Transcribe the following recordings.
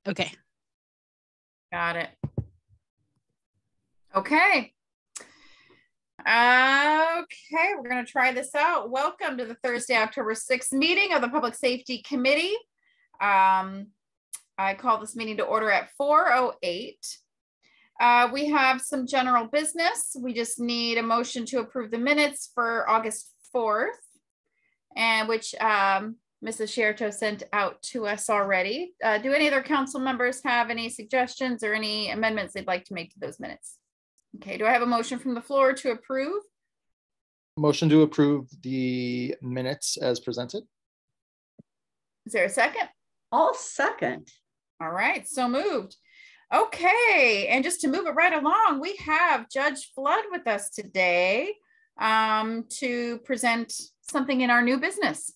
Okay. Got it. Okay. Okay, we're going to try this out. Welcome to the Thursday, October 6th meeting of the Public Safety Committee. I call this meeting to order at 4:08. We have some general business. We just need a motion to approve the minutes for August 4th, and which Mrs. Sherto sent out to us already. Do any other council members have any suggestions or any amendments they'd like to make to those minutes? Okay, do I have a motion from the floor to approve? Motion to approve the minutes as presented. Is there a second? I'll second. All right, so moved. Okay, and just to move it right along, we have Judge Flood with us today to present something in our new business.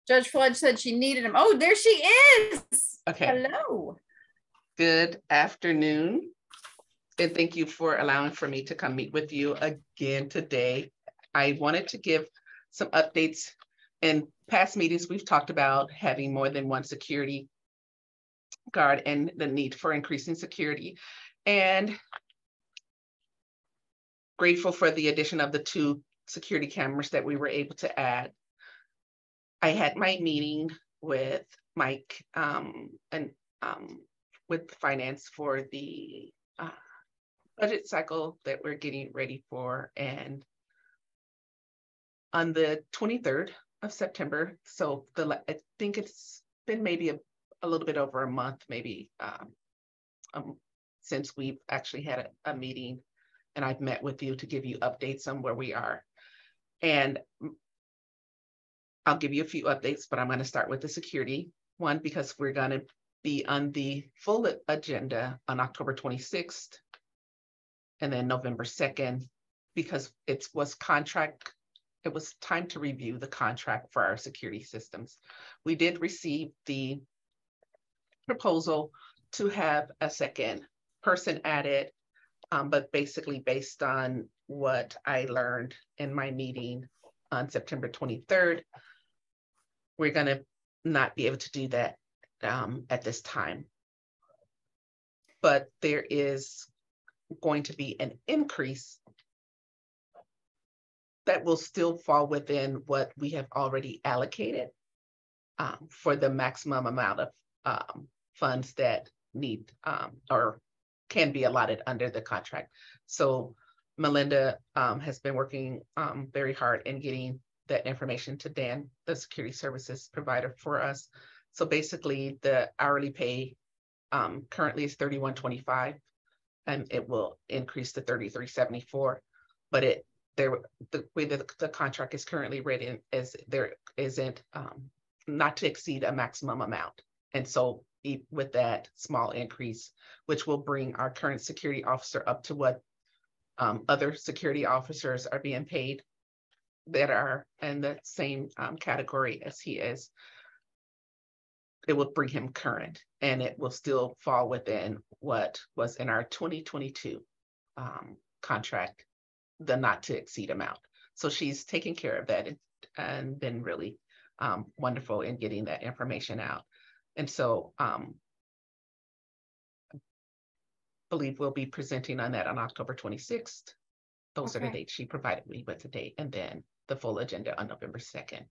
Judge Flood said she needed him. Oh, there she is. Okay. Hello. Good afternoon. And thank you for allowing for me to come meet with you again today. I wanted to give some updates. In past meetings, we've talked about having more than one security guard and the need for increasing security. And grateful for the addition of the 2 security cameras that we were able to add. I had my meeting with Mike and with finance for the budget cycle that we're getting ready for. And on the 23rd of September, so I think it's been maybe a little bit over a month, maybe since we've actually had a meeting, and I've met with you to give you updates on where we are. And I'll give you a few updates, but I'm going to start with the security one because we're going to be on the full agenda on October 26th and then November 2nd because it was time to review the contract for our security systems. We did receive the proposal to have a second person added, but basically based on what I learned in my meeting on September 23rd, we're going to not be able to do that at this time. But there is going to be an increase that will still fall within what we have already allocated for the maximum amount of funds that need or can be allotted under the contract. So Melinda has been working very hard in getting that information to Dan, the security services provider for us. So basically the hourly pay currently is $31.25 and it will increase to $33.74. But the way that the contract is currently written is there isn't not to exceed a maximum amount. And so with that small increase, which will bring our current security officer up to what other security officers are being paid that are in the same category as he is, it will bring him current and it will still fall within what was in our 2022 contract, the not to exceed amount. So she's taken care of that and been really wonderful in getting that information out. And so I believe we'll be presenting on that on October 26th. Those are the dates she provided me with the date, and then the full agenda on November 2nd.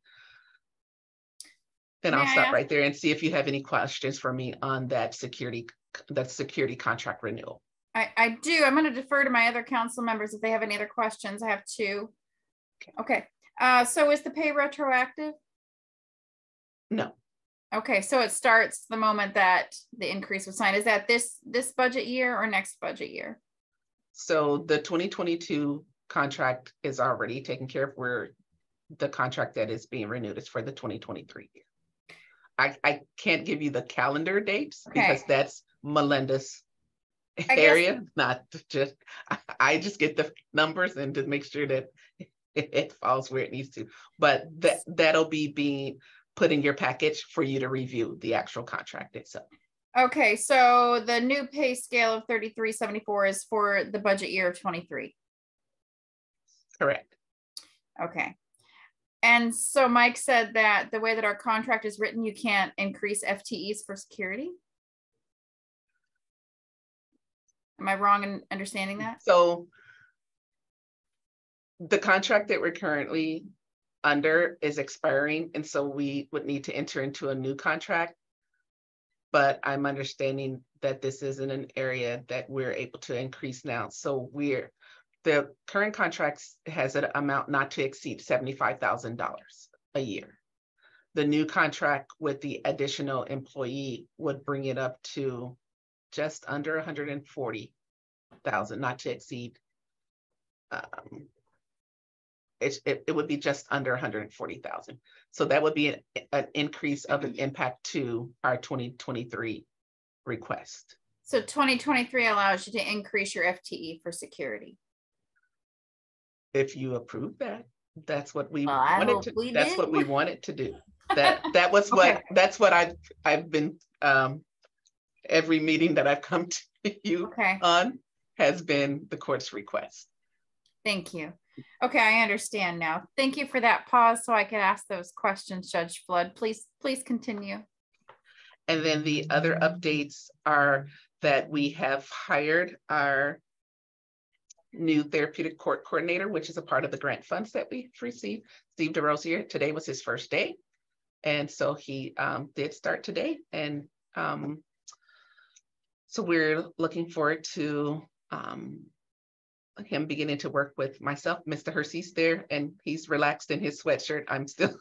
Then I'll stop right there and see if you have any questions for me on that security contract renewal. I do. I'm going to defer to my other council members if they have any other questions. I have 2. Okay. So is the pay retroactive? No. Okay, so it starts the moment that the increase was signed. Is that this budget year or next budget year? So the 2022 contract is already taken care of, where the contract that is being renewed is for the 2023 year. I can't give you the calendar dates because that's Melinda's area, not just, I just get the numbers and to make sure that it falls where it needs to. But that'll be being put in your package for you to review the actual contract itself. Okay, so the new pay scale of $33.74 is for the budget year of 23. Correct. Okay. And so Mike said that the way that our contract is written, you can't increase FTEs for security. Am I wrong in understanding that? So the contract that we're currently under is expiring, and so we would need to enter into a new contract. But I'm understanding that this isn't an area that we're able to increase now. So the current contract has an amount not to exceed $75,000 a year. The new contract with the additional employee would bring it up to just under 140,000, not to exceed. It would be just under 140,000. So that would be an increase of an impact to our 2023 request. So 2023 allows you to increase your FTE for security. If you approve that, that's what we Well, I wanted hope to. we That's do. what we wanted to do. That was Okay. that's what I've been every meeting that I've come to you Okay. on has been the court's request. Thank you. Okay, I understand now. Thank you for that pause so I could ask those questions, Judge Flood. Please continue. And then the other updates are that we have hired our new therapeutic court coordinator, which is a part of the grant funds that we've received. Steve DeRosier, today was his first day. And so he did start today. And so we're looking forward to him beginning to work with myself. Mr. Hersey's there and he's relaxed in his sweatshirt. I'm still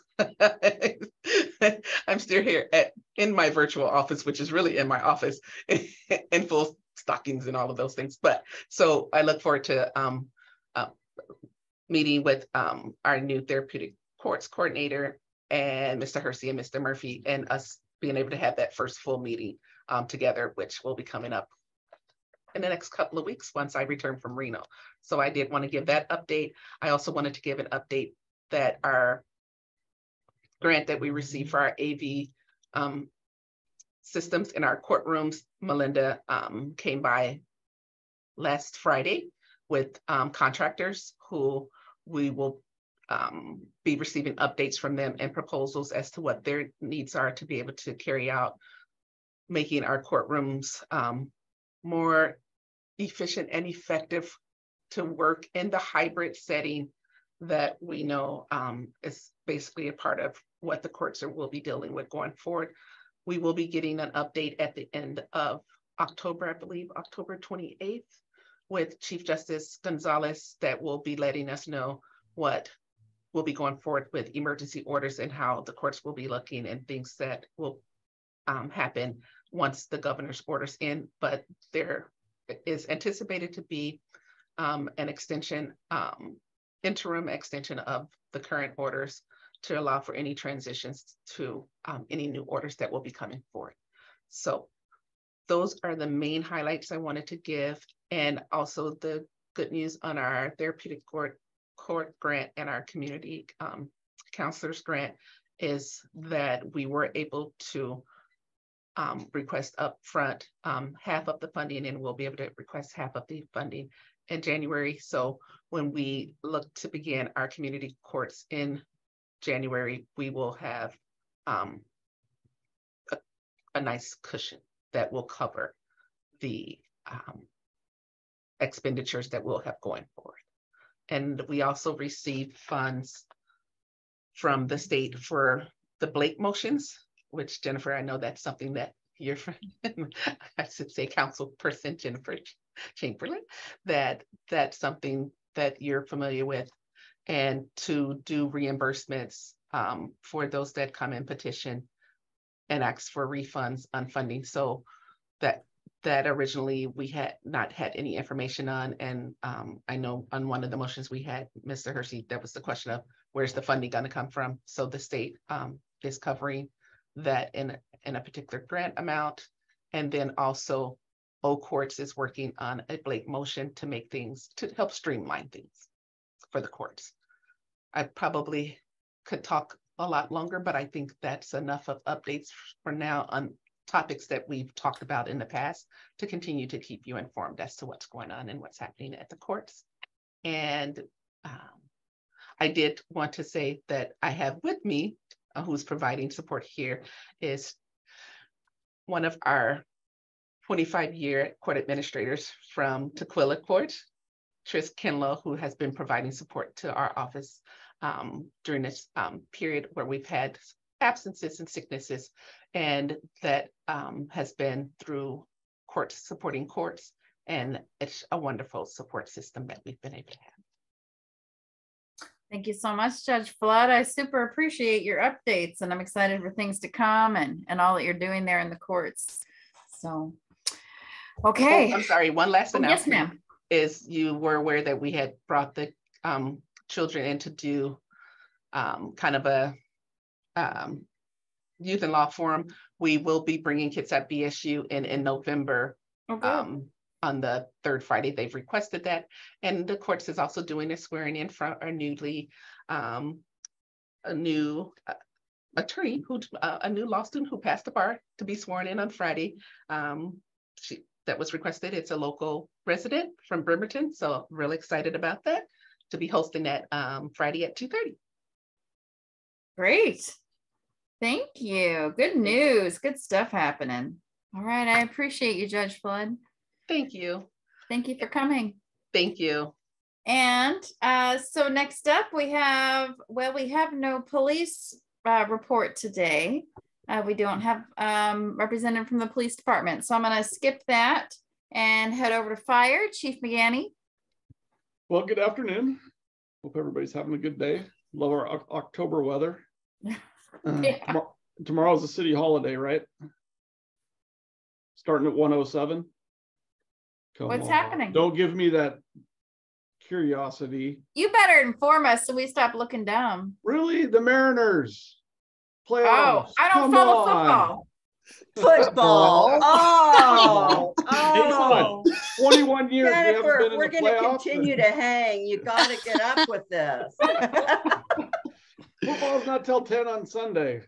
I'm still here in my virtual office, which is really in my office, in full stockings and all of those things. But so I look forward to meeting with our new therapeutic courts coordinator and Mr. Hersey and Mr. Murphy, and us being able to have that first full meeting together, which will be coming up in the next couple of weeks once I return from Reno. So I did want to give that update. I also wanted to give an update that our grant that we received for our AV systems in our courtrooms, Melinda came by last Friday with contractors who we will be receiving updates from them and proposals as to what their needs are to be able to carry out making our courtrooms more efficient and effective to work in the hybrid setting that we know is basically a part of what the courts will be dealing with going forward. We will be getting an update at the end of October, I believe, October 28th, with Chief Justice Gonzalez, that will be letting us know what will be going forward with emergency orders and how the courts will be looking and things that will happen once the governor's orders in. But there is anticipated to be an extension, interim extension of the current orders to allow for any transitions to any new orders that will be coming forward. So those are the main highlights I wanted to give. And also the good news on our therapeutic court grant and our community counselors grant is that we were able to request upfront half of the funding, and we'll be able to request half of the funding in January. So when we look to begin our community courts in January, we will have a nice cushion that will cover the expenditures that we'll have going forward. And we also received funds from the state for the Blake motions, which, Jennifer, I know that's something that you're, I should say Councilperson Jennifer Chamberlain, that's something that you're familiar with, and to do reimbursements for those that come and petition and ask for refunds on funding. So that originally we had not had any information on. And I know on one of the motions we had, Mr. Hersey, that was the question of where's the funding going to come from? So the state is covering that in a particular grant amount. And then also O Courts is working on a Blake motion to make things, to help streamline things for the courts. I probably could talk a lot longer, but I think that's enough of updates for now on topics that we've talked about in the past to continue to keep you informed as to what's going on and what's happening at the courts. And I did want to say that I have with me, who's providing support here, is one of our 25-year court administrators from Tukwila Court, Tris Kinlow, who has been providing support to our office during this period where we've had absences and sicknesses, and that has been through courts, supporting courts, and it's a wonderful support system that we've been able to have. Thank you so much, Judge Flood. I super appreciate your updates, and I'm excited for things to come and all that you're doing there in the courts. So, okay. Oh, I'm sorry, one last announcement. Yes, ma'am. Is you were aware that we had brought the children in to do kind of a youth and law forum. We will be bringing kids at BSU in November. On the third Friday. They've requested that. And the courts is also doing a swearing in for our newly, a new attorney, a new law student who passed the bar to be sworn in on Friday. That was requested. It's a local resident from Bremerton. So really excited about that, to be hosting that Friday at 2:30. Great. Thank you. Good news. Good stuff happening. All right. I appreciate you, Judge Flood. Thank you. Thank you for coming. Thank you. And so next up we have no police report today. We don't have representative from the police department. So I'm going to skip that and head over to fire. Chief McGanny. Well, good afternoon. Hope everybody's having a good day. Love our October weather. Yeah. Tomorrow's a city holiday, right? Starting at 1:07. What's happening? Don't give me that curiosity. You better inform us so we stop looking dumb. Really? The Mariners playoffs? Oh, I don't follow football. Football. Oh. 21 years. Jennifer, we're going to continue to hang. You got to get up with this. Football's not till 10 on Sunday.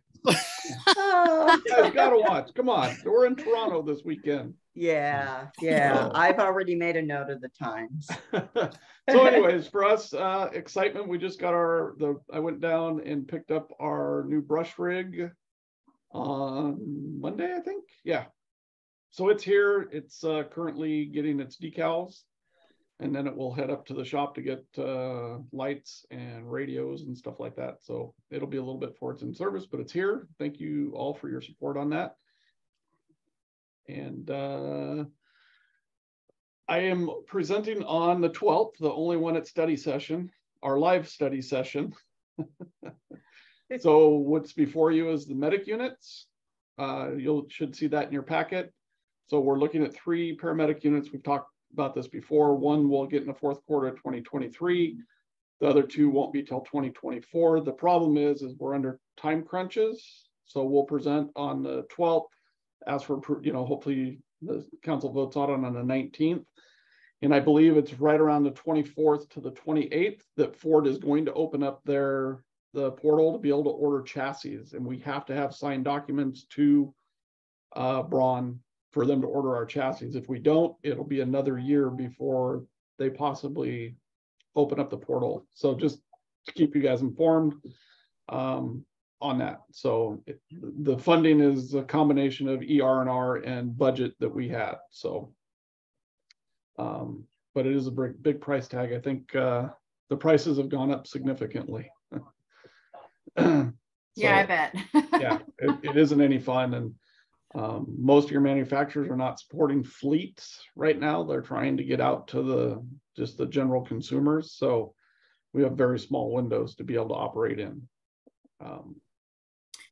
Oh. You guys gotta watch. Come on. We're in Toronto this weekend. Yeah. I've already made a note of the times. So anyways, for us, excitement, we just got I went down and picked up our new brush rig on Monday, I think. Yeah. So it's here. It's currently getting its decals, and then it will head up to the shop to get lights and radios and stuff like that. So it'll be a little bit before it's in service, but it's here. Thank you all for your support on that. And I am presenting on the 12th, the only one at study session, our live study session. So what's before you is the medic units. You should see that in your packet. So we're looking at 3 paramedic units. We've talked about this before. One will get in the 4th quarter of 2023. The other 2 won't be till 2024. The problem is we're under time crunches. So we'll present on the 12th, ask for, hopefully the council votes on the 19th. And I believe it's right around the 24th to the 28th that Ford is going to open up the portal to be able to order chassis. And we have to have signed documents to Braun for them to order our chassis. If we don't, it'll be another year before they possibly open up the portal. So just to keep you guys informed on that. So the funding is a combination of ER&R and budget that we had. So, but it is a big price tag. I think the prices have gone up significantly. Yeah, I bet. Yeah, it isn't any fun. And most of your manufacturers are not supporting fleets right now. They're trying to get out to just the general consumers. So we have very small windows to be able to operate in.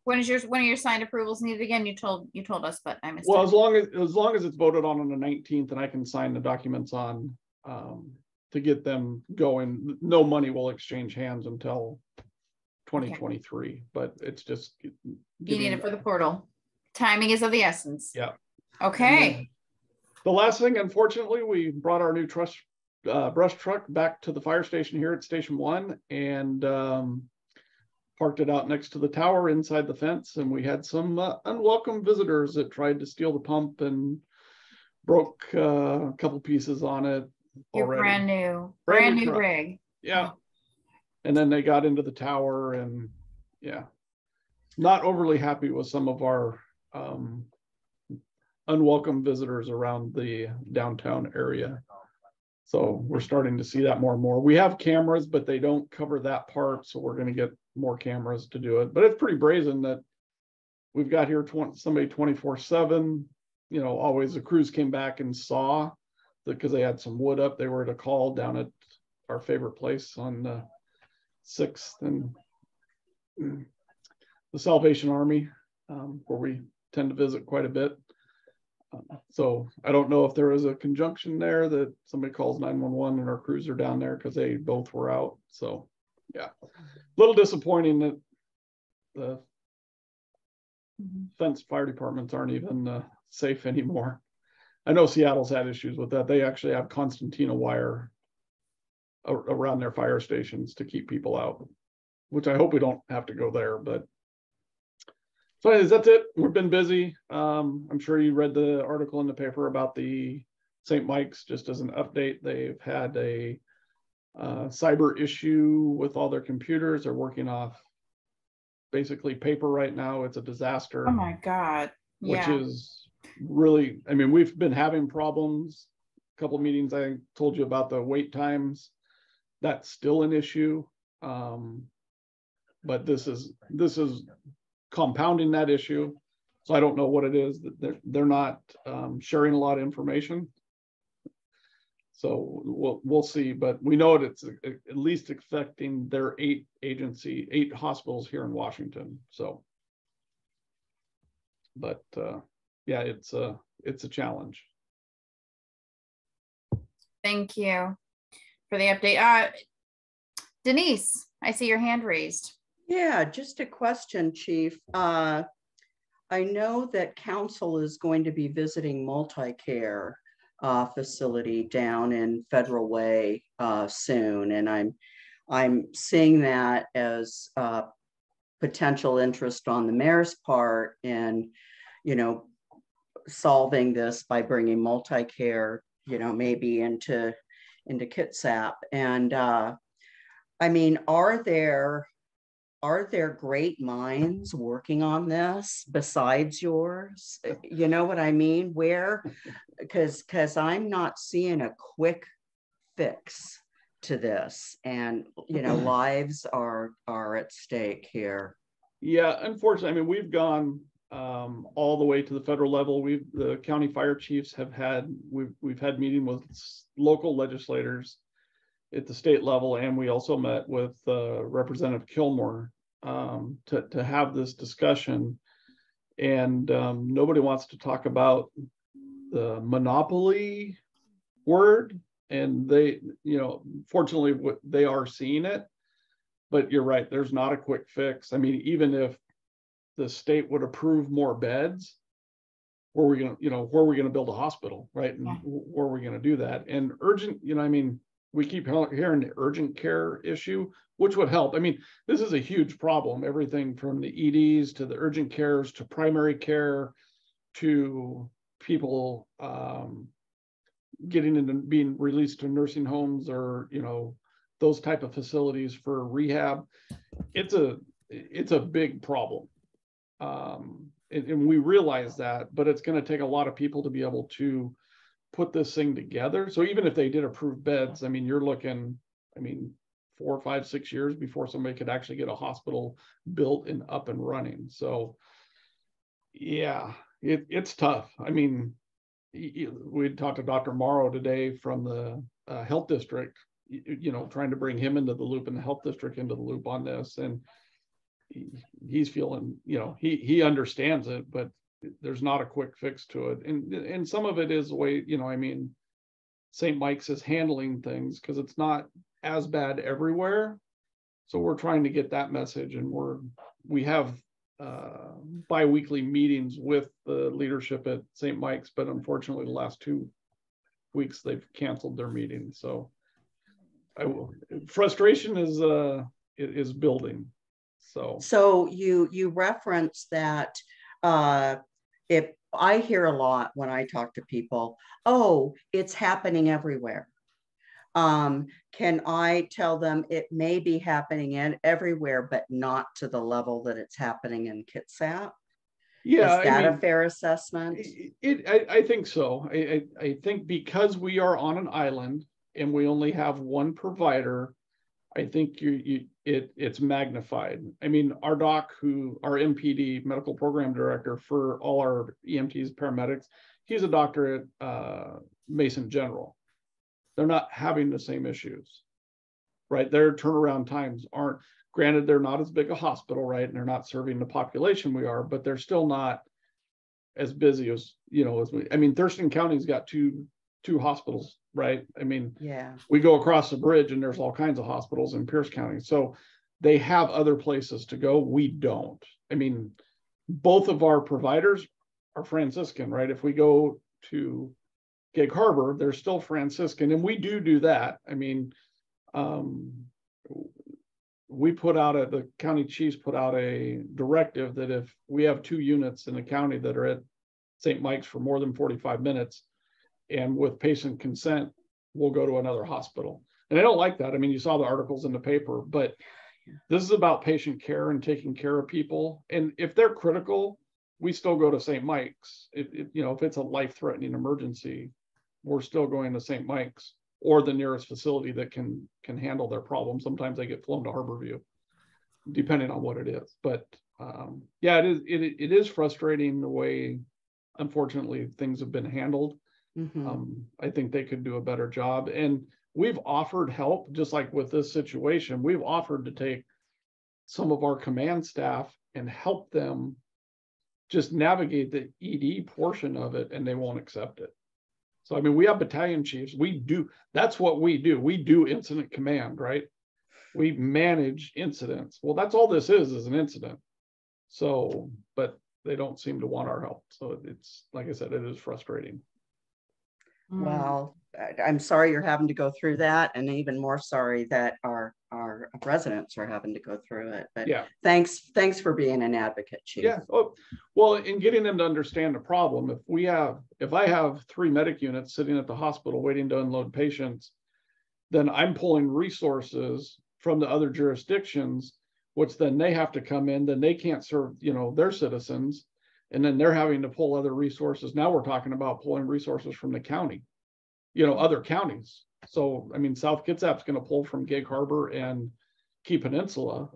When are your signed approvals needed again? You told us, but I missed Well, it. as long as it's voted on the 19th and I can sign the documents on to get them going, no money will exchange hands until 2023. Okay. But it's just you need it for the portal. Timing is of the essence. Yeah. Okay. The last thing, unfortunately, we brought our new brush truck back to the fire station here at Station 1 and parked it out next to the tower inside the fence. And we had some unwelcome visitors that tried to steal the pump and broke a couple pieces on it. Your brand new rig. Yeah. And then they got into the tower, and yeah, not overly happy with some of our unwelcome visitors around the downtown area. So we're starting to see that more and more. We have cameras, but they don't cover that part. So we're going to get more cameras to do it. But it's pretty brazen that we've got here somebody 24/7. You know, always the crews came back and saw because they had some wood up. They were at a call down at our favorite place on 6th and the Salvation Army, where we tend to visit quite a bit. So I don't know if there is a conjunction there that somebody calls 911 and our crews are down there because they both were out. So yeah, a little disappointing that the fence fire departments aren't even safe anymore. I know Seattle's had issues with that. They actually have concertina wire around their fire stations to keep people out, which I hope we don't have to go there. But so anyways, that's it. We've been busy. I'm sure you read the article in the paper about the St. Mike's. Just as an update, they've had a cyber issue with all their computers. They're working off basically paper right now. It's a disaster. Oh my God. Which Yeah. is really, I mean, we've been having problems. A couple of meetings I told you about the wait times. That's still an issue. But this is compounding that issue. So I don't know what it is that they're not sharing a lot of information. So we'll see, but we know it's at least affecting their 8 hospitals here in Washington. So, but yeah, it's a challenge. Thank you for the update. Denise, I see your hand raised. Yeah, just a question, Chief. I know that council is going to be visiting multi-care facility down in Federal Way soon, and I'm seeing that as potential interest on the mayor's part in, you know, solving this by bringing multi-care, you know, maybe into Kitsap. And I mean, are there great minds working on this besides yours? You know what I mean? Where, because I'm not seeing a quick fix to this, and you know, lives are at stake here. Yeah, unfortunately, I mean, we've gone all the way to the federal level. The county fire chiefs have we've had meeting with local legislators at the state level, and we also met with Representative Kilmore to have this discussion. And nobody wants to talk about the monopoly word, and they, you know, fortunately they are seeing it. But you're right, there's not a quick fix. I mean, even if the state would approve more beds, where are we going to build a hospital, right? And where are we going to do that? And urgent, you know, I mean, we keep hearing the urgent care issue, which would help. I mean, this is a huge problem. Everything from the EDs to the urgent cares to primary care to people getting into being released to nursing homes or, you know, those type of facilities for rehab. It's a big problem. And we realize that, but it's going to take a lot of people to be able to put this thing together. So even if they did approve beds, I mean, you're looking, 4, 5, 6 years before somebody could actually get a hospital built and up and running. So yeah, it's tough. I mean, we talked to Dr. Morrow today from the health district, you know, trying to bring him into the loop and the health district into the loop on this. And he's feeling, you know, he understands it, but there's not a quick fix to it. And some of it is the way, you know, I mean, St. Mike's is handling things because it's not as bad everywhere. So we're trying to get that message, and we have bi-weekly meetings with the leadership at St. Mike's, but unfortunately the last 2 weeks they've canceled their meetings. So frustration is building. So you reference that if I hear a lot when I talk to people, oh, it's happening everywhere. Can I tell them it may be happening everywhere, but not to the level that it's happening in Kitsap? Yeah, Is that a fair assessment? I think so. I think because we are on an island and we only have one provider, I think it's magnified. I mean, our doc, our MPD, medical program director for all our EMTs, paramedics, he's a doctor at Mason General. They're not having the same issues, right? Their turnaround times aren't, granted, they're not as big a hospital, right? And they're not serving the population we are, but they're still not as busy as, as we, I mean, Thurston County's got two hospitals, right? I mean, yeah, we go across the bridge and there's all kinds of hospitals in Pierce County. So they have other places to go. We don't. I mean, both of our providers are Franciscan, right? If we go to Gig Harbor, they're still Franciscan, and we do that. I mean, we the county chiefs put out a directive that if we have 2 units in the county that are at St. Mike's for more than 45 minutes, and with patient consent, we'll go to another hospital. And I don't like that. I mean, you saw the articles in the paper, but this is about patient care and taking care of people. And if they're critical, we still go to St. Mike's. If it's a life-threatening emergency, we're still going to St. Mike's or the nearest facility that can handle their problem. Sometimes they get flown to Harborview, depending on what it is. But yeah, it is frustrating the way, unfortunately, things have been handled. I think they could do a better job. And we've offered help, just like with this situation, we've offered to take some of our command staff and help them just navigate the ED portion of it, and they won't accept it. So, I mean, we have battalion chiefs. That's what we do. We do incident command, right? We manage incidents. Well, that's all this is an incident. So, but they don't seem to want our help. So it's, like I said, it is frustrating. Well, I'm sorry you're having to go through that, and even more sorry that our residents are having to go through it. But yeah, thanks for being an advocate, Chief. Yeah. Oh, well, in getting them to understand the problem, if I have 3 medic units sitting at the hospital waiting to unload patients, then I'm pulling resources from the other jurisdictions, which then they have to come in, then they can't serve, their citizens. And then they're having to pull other resources. Now we're talking about pulling resources from the county, other counties. So, I mean, South Kitsap's going to pull from Gig Harbor and Key Peninsula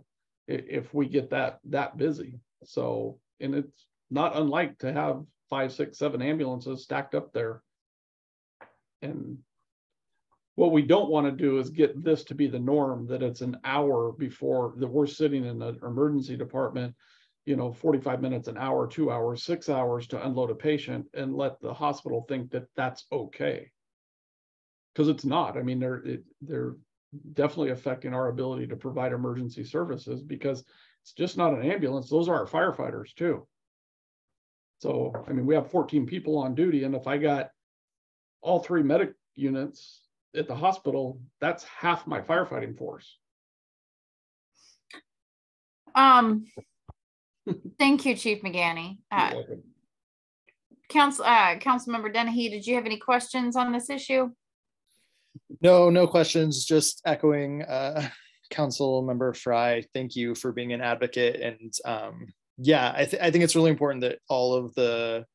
if we get that busy. So, and it's not unlike to have 5, 6, 7 ambulances stacked up there. And what we don't want to do is get this to be the norm, that it's an hour before that we're sitting in an emergency department, 45 minutes, an hour, 2 hours, 6 hours to unload a patient, and let the hospital think that that's okay. Because it's not. I mean, they're definitely affecting our ability to provide emergency services, because it's just not an ambulance. Those are our firefighters too. So, I mean, we have 14 people on duty, and if I got all 3 medic units at the hospital, that's half my firefighting force. Thank you, Chief McGanny. Councilmember Dennehy, did you have any questions on this issue? No questions. Just echoing Council Member Fry. Thank you for being an advocate. And yeah, I think it's really important that all of the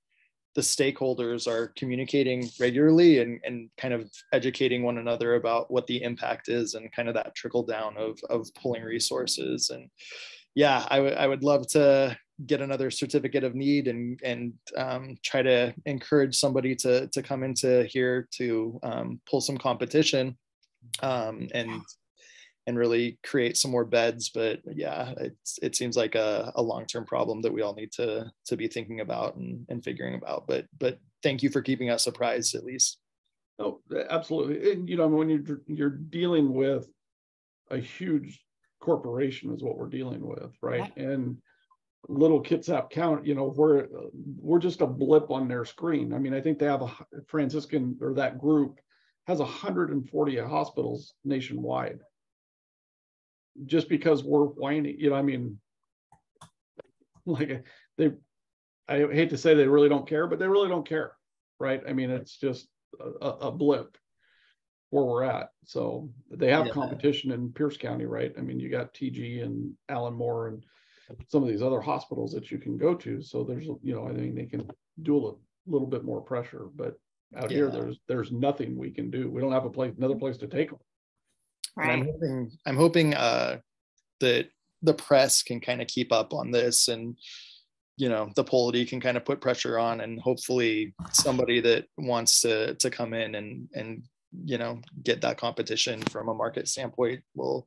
stakeholders are communicating regularly and kind of educating one another about what the impact is, and kind of that trickle down of pulling resources. And yeah, I would love to get another certificate of need and try to encourage somebody to come into here to pull some competition and really create some more beds. But yeah, it seems like a long-term problem that we all need to be thinking about and figuring about. But thank you for keeping us apprised, at least. Oh, absolutely. And when you're dealing with a huge corporation is what we're dealing with, right? Yeah. And little Kitsap County, we're just a blip on their screen. I mean, I think they have a Franciscan, or that group has 140 hospitals nationwide. Just because we're whining, I mean, like I hate to say they really don't care, but they really don't care, right? I mean, it's just a blip. where we're at. So they have Yeah. competition in Pierce County, right? I mean, you got TG and Allen Moore and some of these other hospitals that you can go to. So there's, you know, I think they can do a little bit more pressure, but out here, there's nothing we can do. We don't have another place to take them. Right. And I'm hoping that the press can kind of keep up on this, and you know, the polity can kind of put pressure on, and hopefully somebody that wants to come in and you know, get that competition from a market standpoint will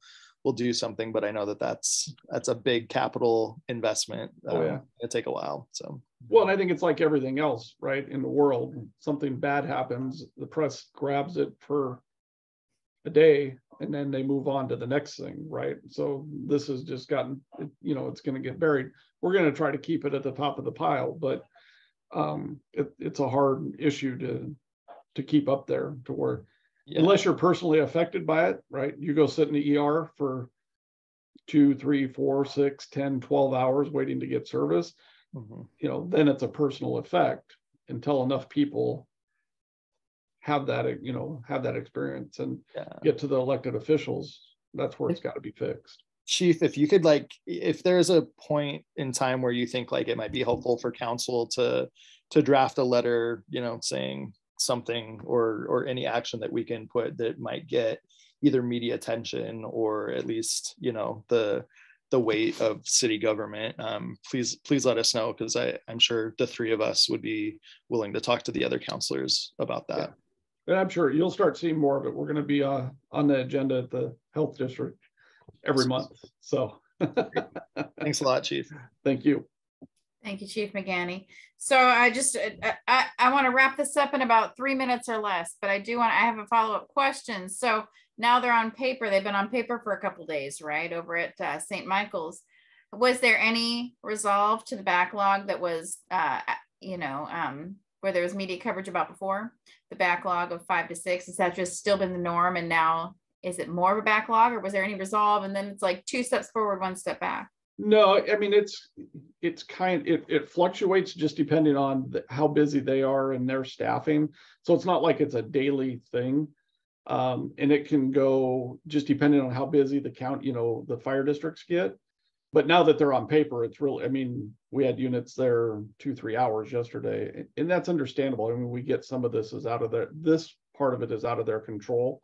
do something. But I know that that's a big capital investment. It'll take a while. So well, and I think it's like everything else, right? In the world, something bad happens, the press grabs it for a day and then they move on to the next thing, right? So this has just gotten, you know, it's going to get buried. We're going to try to keep it at the top of the pile, but it's a hard issue to keep up there to where, unless you're personally affected by it, right? You go sit in the ER for 2, 3, 4, 6, 10, 12 hours waiting to get service. You know, then it's a personal effect until enough people have that, you know, have that experience and get to the elected officials. That's where it's got to be fixed. Chief, if you could, like, if there's a point in time where you think like it might be helpful for council to draft a letter, you know, saying something or any action that we can put that might get either media attention or at least, you know, the weight of city government, please let us know, because I'm sure the three of us would be willing to talk to the other counselors about that. And I'm sure you'll start seeing more of it. We're going to be on the agenda at the health district every month. So thanks a lot, Chief. Thank you. Thank you, Chief McGanny. So I want to wrap this up in about 3 minutes or less, but I have a follow-up question. So now they're on paper. They've been on paper for a couple days, right? Over at St. Michael's. Was there any resolve to the backlog that was, where there was media coverage about before? The backlog of 5 to 6, is that just still been the norm? And now is it more of a backlog, or was there any resolve? And then it's like 2 steps forward, 1 step back. No, I mean, it fluctuates just depending on how busy they are and their staffing. So it's not like it's a daily thing. And it can go just depending on how busy the fire districts get. But now that they're on paper, it's really, I mean, we had units there 2-3 hours yesterday, and that's understandable. I mean, we get some of this this part of it is out of their control,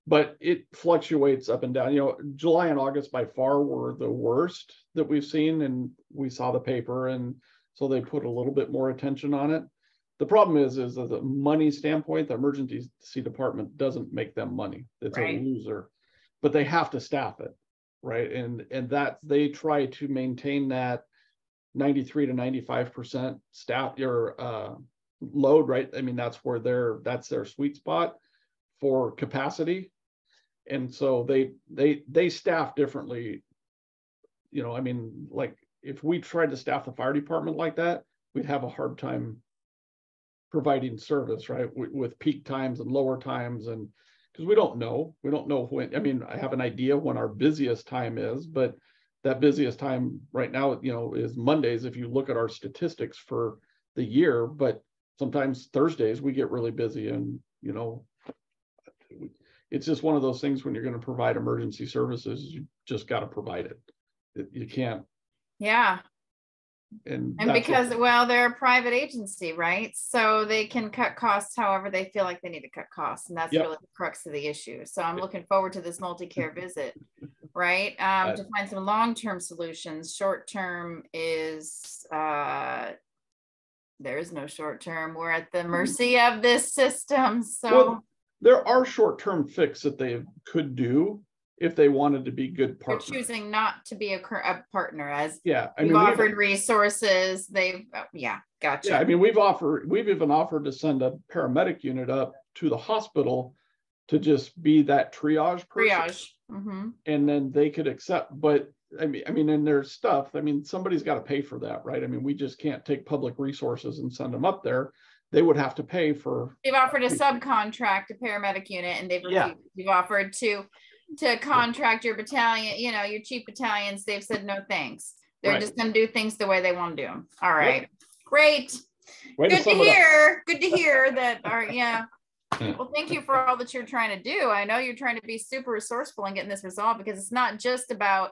but it fluctuates up and down. You know, July and August by far were the worst that we've seen, and we saw the paper, and so they put a little bit more attention on it. The problem is as a money standpoint, the emergency department doesn't make them money. It's a loser, but they have to staff it, right? And that they try to maintain that 93 to 95% staff load, right? I mean, that's their sweet spot for capacity. And so they staff differently. You know, I mean, like if we tried to staff the fire department like that, we'd have a hard time providing service, right? With peak times and lower times, and because we don't know when. I mean, I have an idea when our busiest time is, but that busiest time right now, you know, is Mondays if you look at our statistics for the year. But sometimes Thursdays we get really busy, and you know, it's just one of those things. When you're going to provide emergency services, you just got to provide it. You can't. Yeah. And because, they're a private agency, right? So they can cut costs however they feel like they need to cut costs. And that's really the crux of the issue. So I'm looking forward to this multi-care visit, right? To find some long-term solutions. Short-term is, there is no short-term. We're at the mercy of this system. So there are short-term fixes that they could do if they wanted to be good partners. They're choosing not to be a partner, as we've offered resources. Gotcha. Yeah, I mean, we've even offered to send a paramedic unit up to the hospital to just be that triage person. And then they could accept, but I mean, and there's stuff, I mean, somebody's got to pay for that, right? I mean, we just can't take public resources and send them up there. They would have to pay for. They've offered a subcontract a paramedic unit, and they've refused. You've offered to contract your battalion, you know, your chief battalions. They've said no thanks. They're just going to do things the way they want to do them. All right. Great. Good to hear that. Well, thank you for all that you're trying to do. I know you're trying to be super resourceful in getting this resolved, because it's not just about,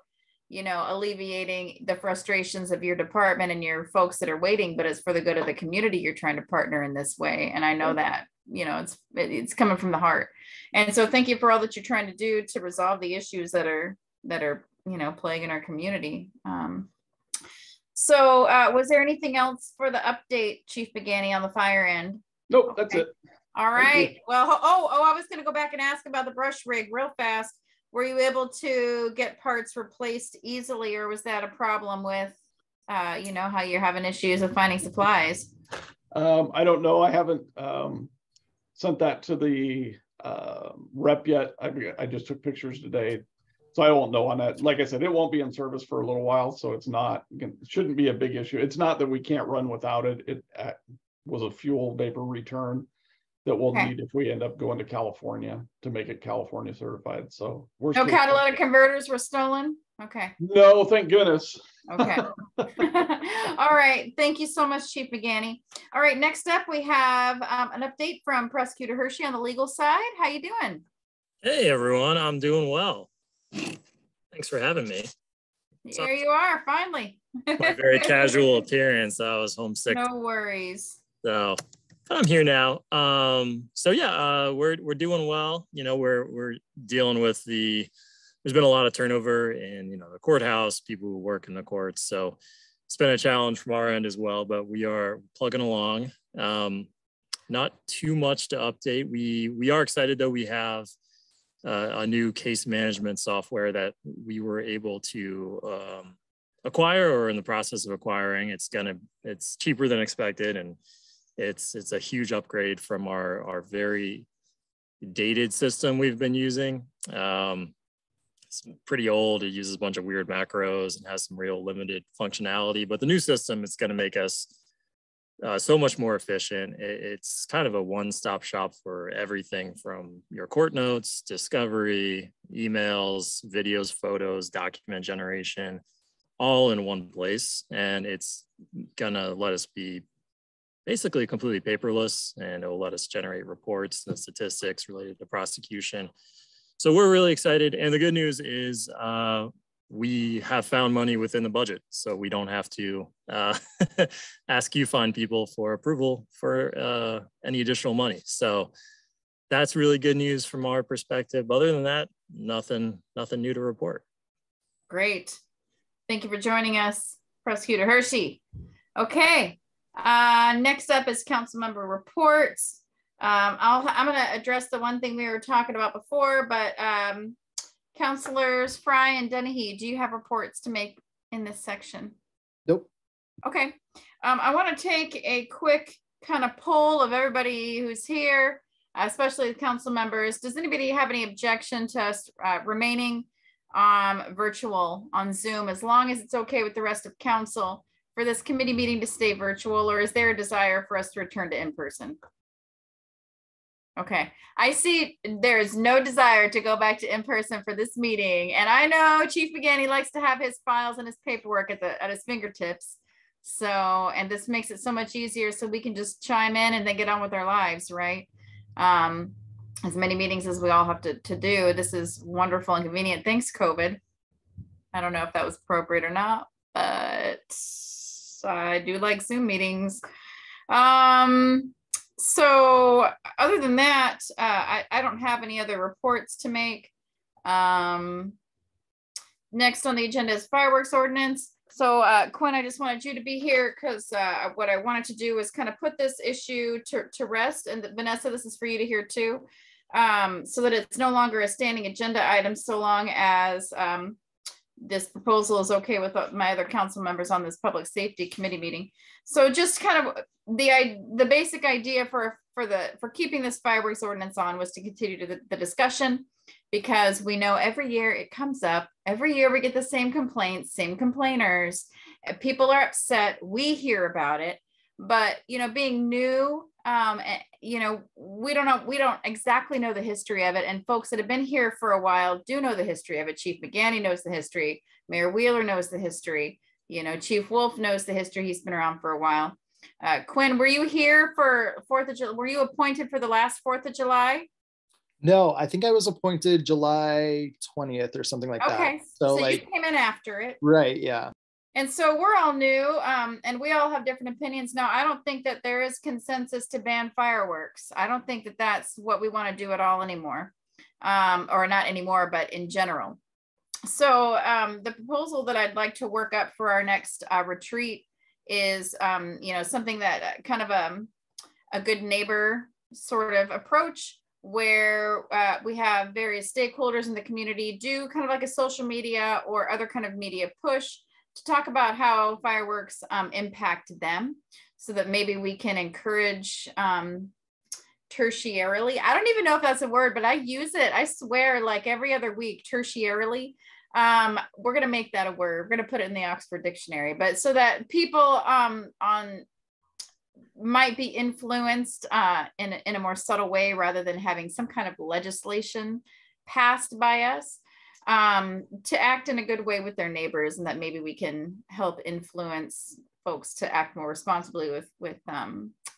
you know, alleviating the frustrations of your department and your folks that are waiting, but it's for the good of the community. You're trying to partner in this way. And I know that, you know, it's coming from the heart. And so thank you for all that you're trying to do to resolve the issues that are, you know, plaguing our community. So was there anything else for the update, Chief Begani, on the fire end? Nope, that's it. All right. Well, I was going to go back and ask about the brush rig real fast. Were you able to get parts replaced easily, or was that a problem with, you know, how you're having issues with finding supplies? I don't know. I haven't sent that to the rep yet. I just took pictures today, so I won't know on that. Like I said, it won't be in service for a little while, so it's not, it shouldn't be a big issue. It's not that we can't run without it. It was a fuel vapor return that we'll need if we end up going to California to make it California certified. So we're no catalytic converters were stolen. Okay. No, thank goodness. Okay. All right. Thank you so much, Chief Begani. All right. Next up, we have an update from Prosecutor Hershey on the legal side. How you doing? Hey, everyone. I'm doing well. Thanks for having me. Here you are, finally. My very casual appearance. I was homesick. No worries. So, but I'm here now. So yeah, we're doing well. You know, we're dealing with there's been a lot of turnover in, you know, the courthouse, people who work in the courts. So it's been a challenge from our end as well, but we are plugging along. Not too much to update. We are excited though. We have a new case management software that we were able to acquire, or in the process of acquiring. It's cheaper than expected, and it's a huge upgrade from our very dated system we've been using. It's pretty old. It uses a bunch of weird macros and has some real limited functionality, but the new system is going to make us so much more efficient. It's kind of a one-stop shop for everything from your court notes, discovery, emails, videos, photos, document generation, all in one place. And it's gonna let us be basically completely paperless, and it will let us generate reports and statistics related to prosecution. So we're really excited. And the good news is we have found money within the budget, so we don't have to ask you fine people for approval for any additional money. So that's really good news from our perspective. Other than that, nothing new to report. Great. Thank you for joining us, Prosecutor Hershey. Okay. Next up is council member reports. I'm going to address the one thing we were talking about before, but Councilors Fry and Dennehy, do you have reports to make in this section? Nope. Okay. I want to take a quick kind of poll of everybody who's here, especially the council members. Does anybody have any objection to us remaining virtual on Zoom, as long as it's okay with the rest of council for this committee meeting to stay virtual, or is there a desire for us to return to in-person? Okay, I see there is no desire to go back to in-person for this meeting. And I know Chief Begani likes to have his files and his paperwork at his fingertips. So, and this makes it so much easier, so we can just chime in and then get on with our lives, right? As many meetings as we all have to do. This is wonderful and convenient. Thanks, COVID. I don't know if that was appropriate or not, but I do like Zoom meetings. So other than that, I don't have any other reports to make. Next on the agenda is fireworks ordinance. So Quinn, I just wanted you to be here because what I wanted to do is kind of put this issue to rest. And Vanessa, this is for you to hear too, so that it's no longer a standing agenda item, so long as this proposal is okay with my other council members on this public safety committee meeting. So just kind of the basic idea for keeping this fireworks ordinance on was to continue to the discussion, because we know every year it comes up. Every year we get the same complaints, same complainers. People are upset. We hear about it, but being new, we don't exactly know the history of it. And folks that have been here for a while do know the history of it. Chief Begani knows the history. Mayor Wheeler knows the history. Chief Wolf knows the history. He's been around for a while. Quinn, were you here for 4th of July? Were you appointed for the last 4th of July? No, I think I was appointed July 20th or something like that. Okay, so like, you came in after it. Right, yeah. And so we're all new, and we all have different opinions. Now, I don't think that there is consensus to ban fireworks. I don't think that that's what we want to do at all anymore, or not anymore, but in general. So the proposal that I'd like to work up for our next retreat is, you know, something that kind of a good neighbor sort of approach, where we have various stakeholders in the community do kind of like a social media or other kind of media push to talk about how fireworks impact them, so that maybe we can encourage tertiarily. I don't even know if that's a word, but I use it, I swear, like every other week, tertiarily. We're going to make that a word. We're going to put it in the Oxford Dictionary, but so that people might be influenced in a more subtle way, rather than having some kind of legislation passed by us, to act in a good way with their neighbors, and that maybe we can help influence folks to act more responsibly with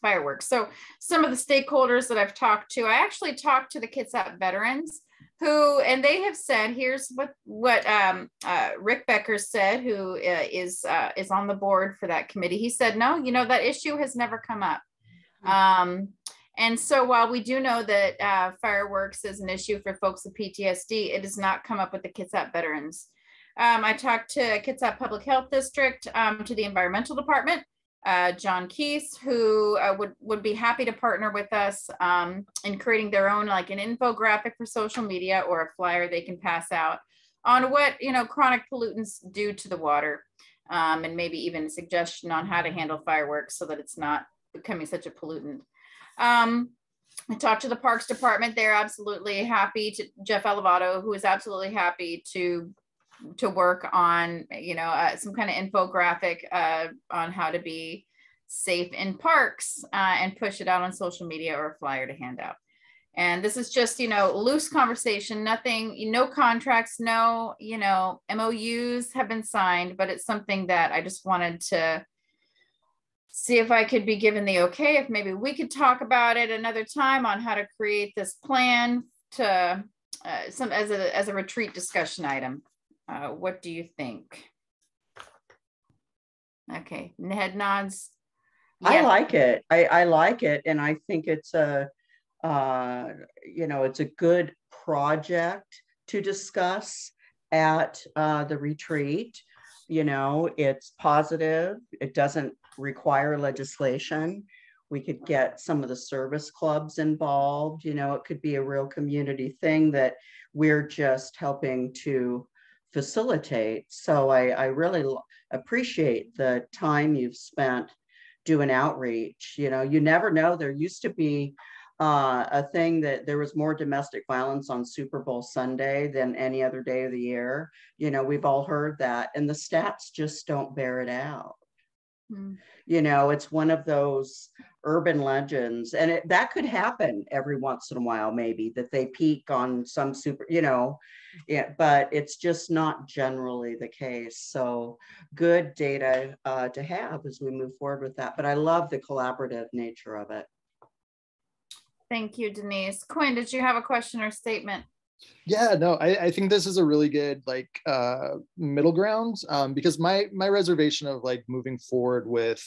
fireworks. So some of the stakeholders that I've talked to, I actually talked to the Kitsap veterans, and they have said, here's what Rick Becker said, who is on the board for that committee. He said, no, you know, that issue has never come up. And so while we do know that fireworks is an issue for folks with PTSD, it has not come up with the Kitsap veterans. I talked to Kitsap Public Health District, to the Environmental Department, John Keese, who would be happy to partner with us in creating their own, like an infographic for social media or a flyer they can pass out on what, you know, chronic pollutants do to the water, and maybe even a suggestion on how to handle fireworks so that it's not becoming such a pollutant. I talked to the Parks Department. They're absolutely happy to, Jeff Elevato, who is absolutely happy to work on, you know, some kind of infographic on how to be safe in parks, and push it out on social media or a flyer to hand out. And this is just, you know, loose conversation, nothing, no contracts, no, you know, MOUs have been signed, but it's something that I just wanted to see if I could be given the okay, if maybe we could talk about it another time on how to create this plan to as a retreat discussion item. What do you think? Okay, head nods. Yes. I like it. I like it. And I think it's a, you know, it's a good project to discuss at the retreat. You know, it's positive. It doesn't require legislation. We could get some of the service clubs involved. You know, it could be a real community thing that we're just helping to facilitate. So I really appreciate the time you've spent doing outreach. You know, you never know. There used to be a thing that there was more domestic violence on Super Bowl Sunday than any other day of the year. You know, we've all heard that, and the stats just don't bear it out. You know, it's one of those urban legends, and that could happen every once in a while, maybe that they peak on some super, you know, yeah, but it's just not generally the case. So good data to have as we move forward with that. But I love the collaborative nature of it. Thank you, Denise. Quinn, did you have a question or statement? Yeah, no, I think this is a really good like middle ground, because my reservation of like moving forward with,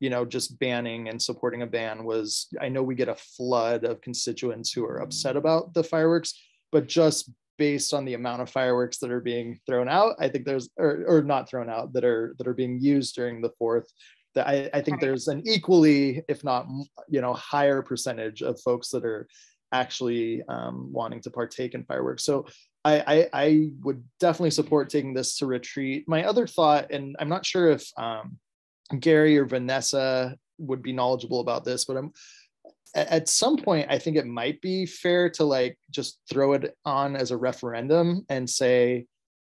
you know, just banning and supporting a ban was, I know we get a flood of constituents who are upset about the fireworks, but just based on the amount of fireworks that are being thrown out, I think there's, or not thrown out, that are being used during the 4th, that I think there's an equally, if not, you know, higher percentage of folks that are actually wanting to partake in fireworks. So I would definitely support taking this to retreat. My other thought, and I'm not sure if Gary or Vanessa would be knowledgeable about this, but at some point, I think it might be fair to like just throw it on as a referendum and say,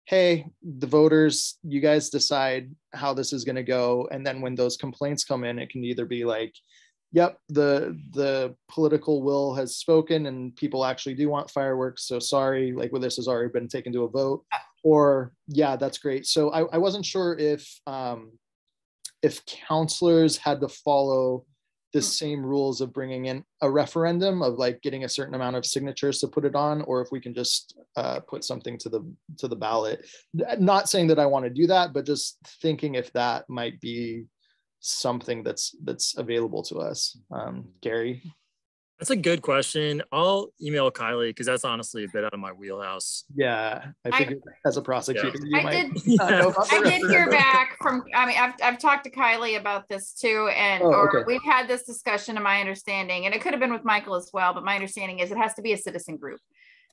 hey, the voters, you guys decide how this is going to go. And then when those complaints come in, it can either be like, yep, the political will has spoken and people actually do want fireworks, so sorry, like, well, this has already been taken to a vote, or yeah, that's great. So I wasn't sure if if counselors had to follow the same rules of bringing in a referendum of like getting a certain amount of signatures to put it on, or if we can just put something to the ballot. Not saying that I want to do that, but just thinking if that might be something that's available to us. Gary? That's a good question. I'll email Kylie because that's honestly a bit out of my wheelhouse. Yeah, I figured as a prosecutor, you I might did- not know about the I did hear referendum. back from, I mean, I've talked to Kylie about this too, and Oh, or okay. we've had this discussion, to my understanding, and it could have been with Michael as well, but my understanding is it has to be a citizen group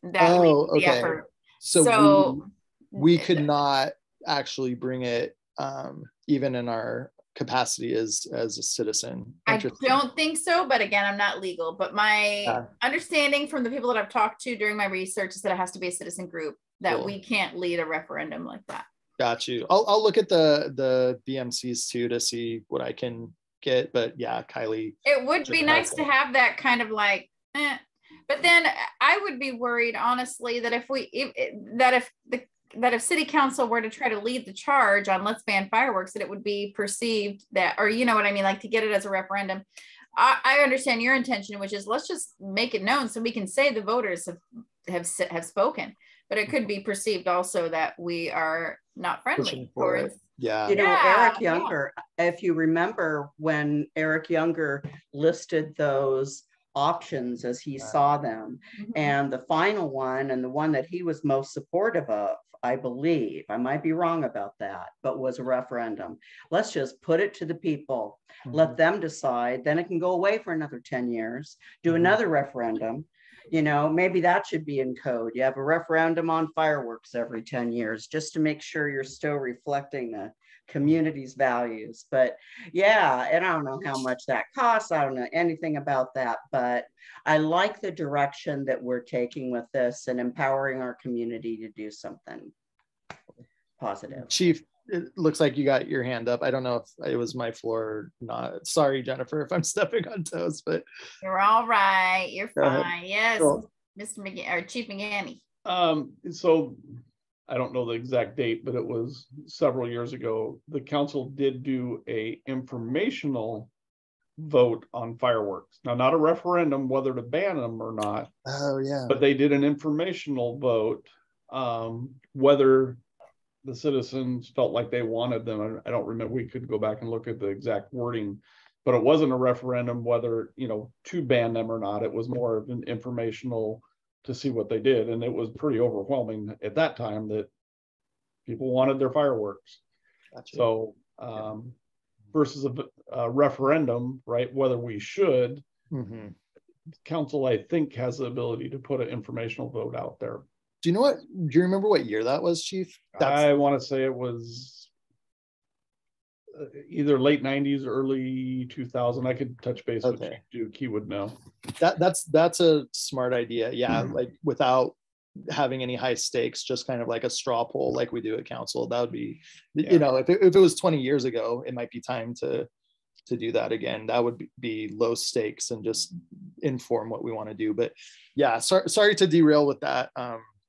that leads the okay. effort. So So we could not actually bring it even in our capacity as a citizen. I don't think so, but again, I'm not legal, but my understanding from the people that I've talked to during my research is that it has to be a citizen group, that Cool. we can't lead a referendum like that. Got you. I'll look at the BMCs too to see what I can get, but yeah, Kylie. It would be nice to have that kind of like, but then I would be worried, honestly, that if city council were to try to lead the charge on let's ban fireworks, that it would be perceived that, or you know what I mean, like to get it as a referendum. I understand your intention, which is let's just make it known so we can say the voters have spoken, but it could be perceived also that we are not friendly towards. Yeah. You know, Eric Younger, if you remember when Eric Younger listed those options as he saw them, and the final one, and the one that he was most supportive of, I believe, I might be wrong about that, but was a referendum. Let's just put it to the people, let them decide, then it can go away for another 10 years, do another referendum. You know, maybe that should be in code. You have a referendum on fireworks every 10 years, just to make sure you're still reflecting the community's values. But yeah, and I don't know how much that costs. I don't know anything about that, but I like the direction that we're taking with this and empowering our community to do something positive. Chief, it looks like you got your hand up. I don't know if it was my floor or not. Sorry, Jennifer, if I'm stepping on toes, but you're all right. You're fine. Yes, cool. Mr. McGann or Chief McGanny. So I don't know the exact date, but it was several years ago. The council did do a informational vote on fireworks. Now, not a referendum whether to ban them or not. Oh yeah. But they did an informational vote whether the citizens felt like they wanted them. I don't remember. We could go back and look at the exact wording, but it wasn't a referendum whether, you know, to ban them or not. It was more of an informational to see what they did. And it was pretty overwhelming at that time that people wanted their fireworks. Gotcha. So versus a referendum, right, whether we should, council, I think, has the ability to put an informational vote out there. Do you remember what year that was, Chief? I want to say it was either late 90s, early 2000. I could touch base with Chief Duke. He would know. That's a smart idea. Yeah, like without having any high stakes, just kind of like a straw poll like we do at council. That would be, you know, if it was 20 years ago, it might be time to do that again. That would be low stakes and just inform what we want to do. But yeah, sorry to derail with that,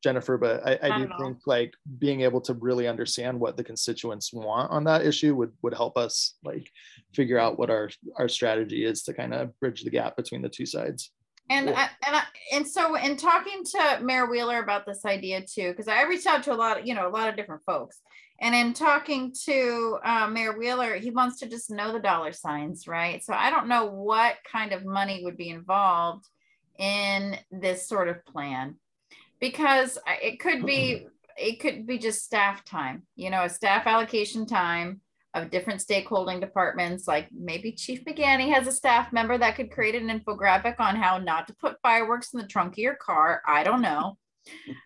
Jennifer, but I do think like being able to really understand what the constituents want on that issue would help us like figure out what our strategy is to kind of bridge the gap between the two sides. And so in talking to Mayor Wheeler about this idea too, because I reached out to a lot of different folks, and in talking to Mayor Wheeler, he wants to just know the dollar signs, right? So I don't know what kind of money would be involved in this sort of plan, because it could be just staff time, you know, a staff allocation time of different stakeholding departments. Like maybe Chief McGanny has a staff member that could create an infographic on how not to put fireworks in the trunk of your car. I don't know.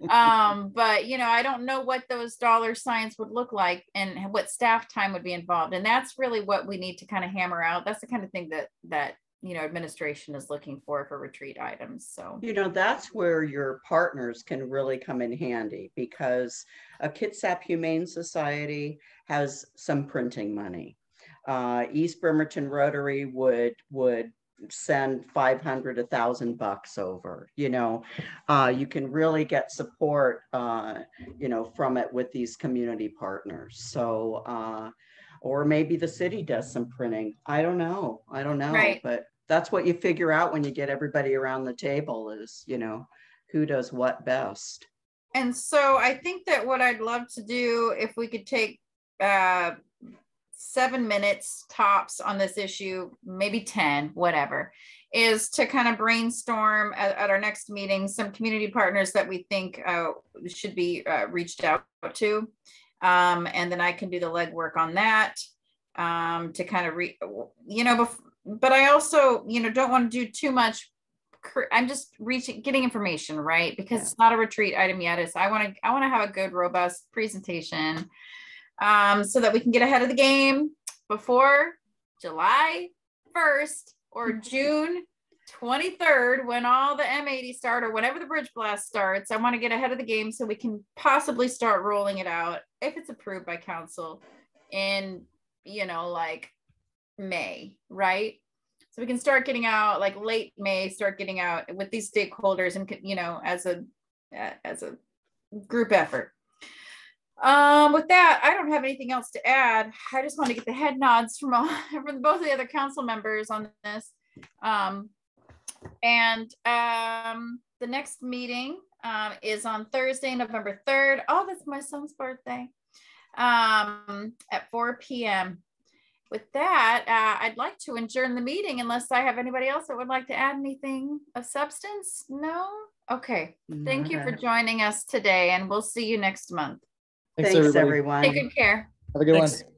But you know, I don't know what those dollar signs would look like and what staff time would be involved. And that's really what we need to kind of hammer out. That's the kind of thing that you know, administration is looking for retreat items. So, you know, that's where your partners can really come in handy, because a Kitsap Humane Society has some printing money. East Bremerton Rotary would send $500, $1,000 over. You know, you can really get support, you know, from it with these community partners. So or maybe the city does some printing. I don't know. Right. But that's what you figure out when you get everybody around the table is, who does what best. And so I think that what I'd love to do, if we could take 7 minutes tops on this issue, maybe 10, whatever, is to kind of brainstorm at our next meeting some community partners that we think should be reached out to. And then I can do the legwork on that to kind of but I also, don't want to do too much. I'm just getting information, right? Because it's not a retreat item yet. I want to have a good, robust presentation so that we can get ahead of the game before July 1st or June 23rd, when all the M80 start, or whenever the bridge blast starts. I want to get ahead of the game so we can possibly start rolling it out if it's approved by council in, like May, right? So we can start getting out like late May, start getting out with these stakeholders and, as a group effort. With that, I don't have anything else to add. I just want to get the head nods from both of the other council members on this. The next meeting is on Thursday, November 3rd. Oh, that's my son's birthday, at 4 p.m. With that, I'd like to adjourn the meeting unless I have anybody else that would like to add anything of substance. No? Okay. Thank you for joining us today, and we'll see you next month. Thanks everyone. Take good care. Have a good Thanks. one.